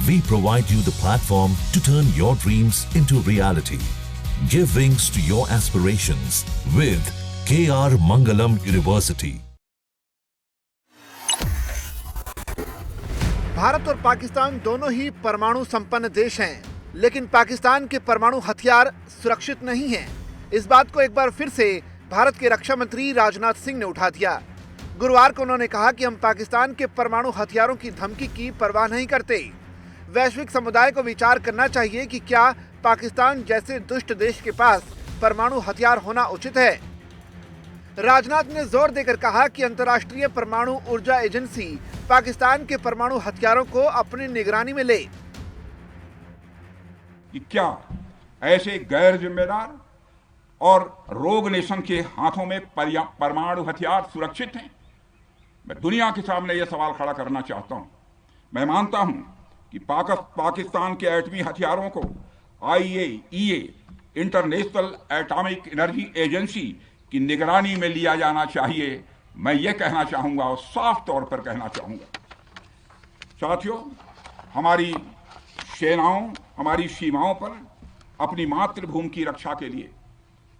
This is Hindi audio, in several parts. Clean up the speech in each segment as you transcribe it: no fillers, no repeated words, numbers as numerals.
We provide you the platform to turn your dreams into reality. Give wings to your aspirations with KR Mangalam University. Bharat और पाकिस्तान दोनों ही परमाणु संपन्न देश हैं, लेकिन पाकिस्तान के परमाणु हथियार सुरक्षित नहीं हैं। इस बात को एक बार फिर से भारत के रक्षा मंत्री राजनाथ सिंह ने उठा दिया। गुरुवार को उन्होंने कहा कि हम पाकिस्तान के परमाणु हथियारों की धमकी की परवाह नहीं करते। वैश्विक समुदाय को विचार करना चाहिए कि क्या पाकिस्तान जैसे दुष्ट देश के पास परमाणु हथियार होना उचित है। राजनाथ ने जोर देकर कहा कि अंतर्राष्ट्रीय परमाणु ऊर्जा एजेंसी पाकिस्तान के परमाणु हथियारों को अपनी निगरानी में ले। कि क्या ऐसे गैर जिम्मेदार और रोग नेशन के हाथों में परमाणु हथियार सुरक्षित हैं? मैं दुनिया के सामने यह सवाल खड़ा करना चाहता हूं। मैं मानता हूं कि पाकिस्तान के एटमी हथियारों को IAEA international atomic energy agency की निगरानी में लिया जाना चाहिए। मैं ये कहना चाहूँगा और साफ तौर पर कहना चाहूँगा, साथियों, हमारी सेनाओं, हमारी सीमाओं पर अपनी मातृभूमि की रक्षा के लिए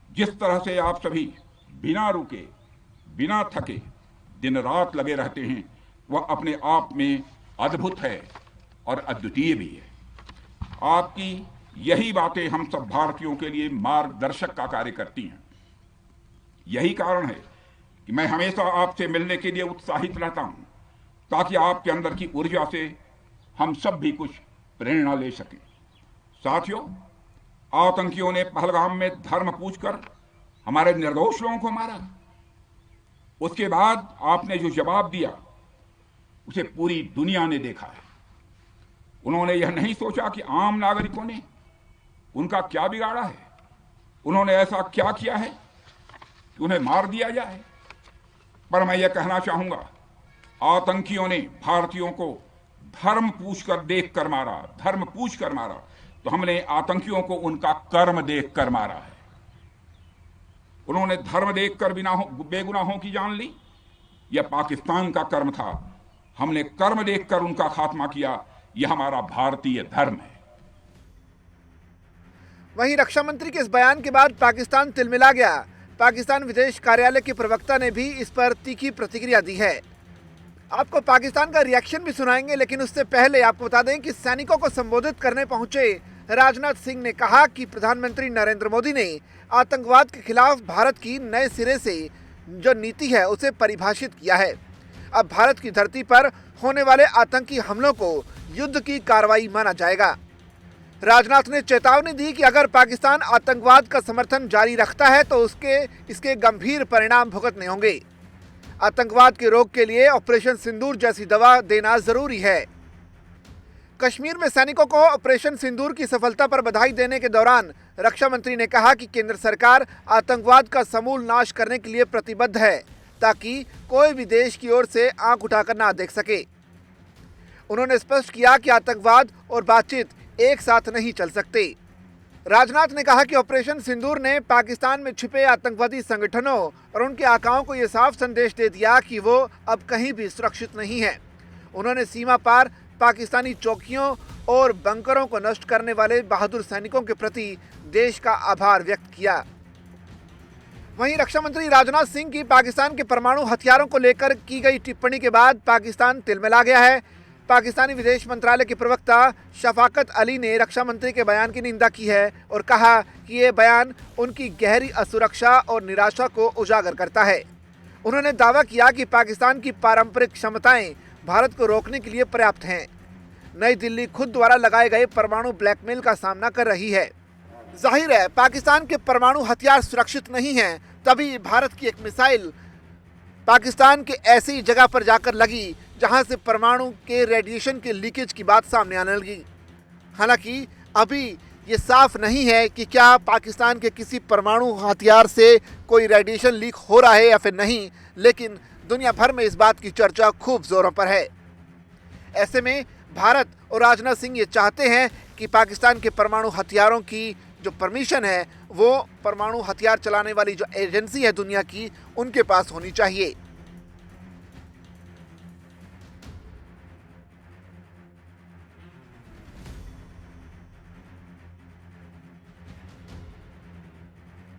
जिस तरह से आप सभी बिना रुके, बिना थके दिन रात लगे रहते हैं, वह अपने आप में अद्भुत है और अद्वितीय भी है। आपकी यही बातें हम सब भारतीयों के लिए मार्गदर्शक का कार्य करती हैं। यही कारण है कि मैं हमेशा आपसे मिलने के लिए उत्साहित रहता हूं, ताकि आपके अंदर की ऊर्जा से हम सब भी कुछ प्रेरणा ले सकें। साथियों, आतंकियों ने पहलगाम में धर्म पूछकर हमारे निर्दोष लोगों को मारा। उसके बाद आपने जो जवाब दिया उसे पूरी दुनिया ने देखा है। उन्होंने यह नहीं सोचा कि आम नागरिकों ने उनका क्या बिगाड़ा है, उन्होंने ऐसा क्या किया है कि उन्हें मार दिया जाए। पर मैं यह कहना चाहूंगा, आतंकियों ने भारतीयों को धर्म पूछकर देखकर मारा, धर्म पूछकर मारा, तो हमने आतंकियों को उनका कर्म देखकर मारा है। उन्होंने धर्म देखकर बेगुनाहों की जान ली। यह पाकिस्तान का कर्म था। हमने कर्म देखकर उनका खात्मा किया। यह हमारा भारतीय धर्म है। वहीं रक्षा मंत्री के इस बयान के बाद पाकिस्तान तिलमिला गया। पाकिस्तान विदेश कार्यालय के प्रवक्ता ने भी इस पर तीखी प्रतिक्रिया दी है। आपको पाकिस्तान का रिएक्शन भी सुनाएंगे, लेकिन उससे पहले आपको बता दें कि सैनिकों को संबोधित करने पहुंचे राजनाथ सिंह ने कहा कि प्रधानमंत्री नरेंद्र मोदी ने आतंकवाद के खिलाफ भारत की नए सिरे से जो नीति है उसे परिभाषित किया है। अब भारत की धरती पर होने वाले आतंकी हमलों को युद्ध की कार्रवाई माना जाएगा। राजनाथ ने चेतावनी दी कि अगर पाकिस्तान आतंकवाद का समर्थन जारी रखता है तो इसके गंभीर परिणाम भुगतने होंगे। आतंकवाद के रोक के लिए ऑपरेशन सिंदूर जैसी दवा देना जरूरी है। कश्मीर में सैनिकों को ऑपरेशन सिंदूर की सफलता पर बधाई देने के दौरान रक्षा मंत्री ने कहा कि केंद्र सरकार आतंकवाद का समूल नाश करने के लिए प्रतिबद्ध है, ताकि कोई भी देश की ओर से आंख उठाकर ना देख सके। उन्होंने स्पष्ट किया कि आतंकवाद और बातचीत एक साथ नहीं चल सकते। राजनाथ ने कहा कि ऑपरेशन सिंदूर ने पाकिस्तान में छिपे आतंकवादी संगठनों और उनके आकाओं को यह साफ संदेश दे दिया कि वो अब कहीं भी सुरक्षित नहीं है। उन्होंने सीमा पार पाकिस्तानी चौकियों और बंकरों को नष्ट करने वाले बहादुर सैनिकों के प्रति देश का आभार व्यक्त किया। वहीं रक्षा मंत्री राजनाथ सिंह की पाकिस्तान के परमाणु हथियारों को लेकर की गई टिप्पणी के बाद पाकिस्तान तिलमिला गया है। पाकिस्तानी विदेश मंत्रालय के प्रवक्ता शफाकत अली ने रक्षा मंत्री के बयान की निंदा की है और कहा कि ये बयान उनकी गहरी असुरक्षा और निराशा को उजागर करता है। उन्होंने दावा किया कि पाकिस्तान की पारंपरिक क्षमताएं भारत को रोकने के लिए पर्याप्त हैं। नई दिल्ली खुद द्वारा लगाए गए परमाणु ब्लैकमेल का सामना कर रही है। जाहिर है पाकिस्तान के परमाणु हथियार सुरक्षित नहीं हैं, तभी भारत की एक मिसाइल पाकिस्तान के ऐसी जगह पर जाकर लगी जहां से परमाणु के रेडिएशन के लीकेज की बात सामने आने लगी। हालांकि अभी ये साफ नहीं है कि क्या पाकिस्तान के किसी परमाणु हथियार से कोई रेडिएशन लीक हो रहा है या फिर नहीं, लेकिन दुनिया भर में इस बात की चर्चा खूब जोरों पर है। ऐसे में भारत और राजनाथ सिंह ये चाहते हैं कि पाकिस्तान के परमाणु हथियारों की जो परमिशन है वो परमाणु हथियार चलाने वाली जो एजेंसी है दुनिया की, उनके पास होनी चाहिए।